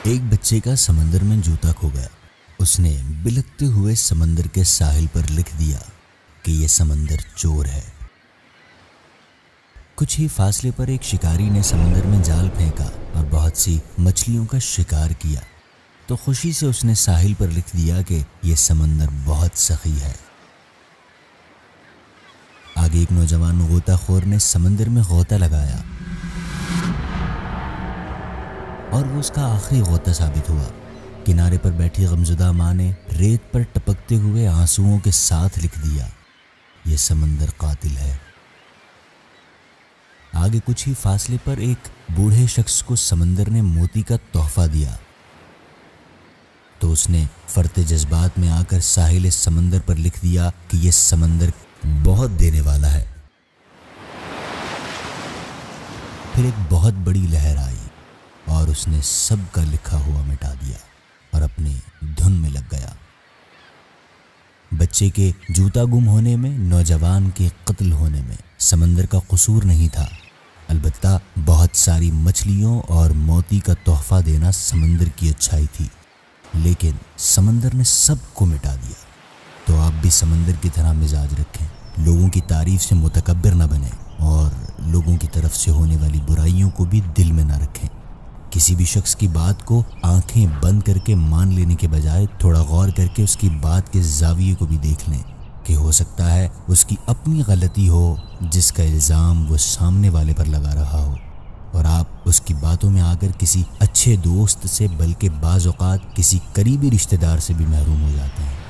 ایک بچے کا سمندر میں جوتا کھو گیا۔ اس نے بلکتے ہوئے سمندر کے ساحل پر لکھ دیا کہ یہ سمندر چور ہے۔ کچھ ہی فاصلے پر ایک شکاری نے سمندر میں جال پھینکا اور بہت سی مچھلیوں کا شکار کیا، تو خوشی سے اس نے ساحل پر لکھ دیا کہ یہ سمندر بہت سخی ہے۔ آگے ایک نوجوان غوطہ خور نے سمندر میں غوطہ لگایا اور وہ اس کا آخری غوطہ ثابت ہوا۔ کنارے پر بیٹھی غمزدہ ماں نے ریت پر ٹپکتے ہوئے آنسوؤں کے ساتھ لکھ دیا، یہ سمندر قاتل ہے۔ آگے کچھ ہی فاصلے پر ایک بوڑھے شخص کو سمندر نے موتی کا تحفہ دیا، تو اس نے فرط جذبات میں آ کر ساحل سمندر پر لکھ دیا کہ یہ سمندر بہت دینے والا ہے۔ پھر ایک بہت بڑی لہر آئی اور اس نے سب کا لکھا ہوا مٹا دیا اور اپنی دھن میں لگ گیا۔ بچے کے جوتا گم ہونے میں، نوجوان کے قتل ہونے میں سمندر کا قصور نہیں تھا، البتہ بہت ساری مچھلیوں اور موتی کا تحفہ دینا سمندر کی اچھائی تھی، لیکن سمندر نے سب کو مٹا دیا۔ تو آپ بھی سمندر کی طرح مزاج رکھیں، لوگوں کی تعریف سے متکبر نہ بنیں اور لوگوں کی طرف سے ہونے والی برائیوں کو بھی دل میں نہ رکھیں۔ کسی بھی شخص کی بات کو آنکھیں بند کر کے مان لینے کے بجائے تھوڑا غور کر کے اس کی بات کے زاویے کو بھی دیکھ لیں کہ ہو سکتا ہے اس کی اپنی غلطی ہو جس کا الزام وہ سامنے والے پر لگا رہا ہو، اور آپ اس کی باتوں میں آ کر کسی اچھے دوست سے بلکہ بعض اوقات کسی قریبی رشتہ دار سے بھی محروم ہو جاتے ہیں۔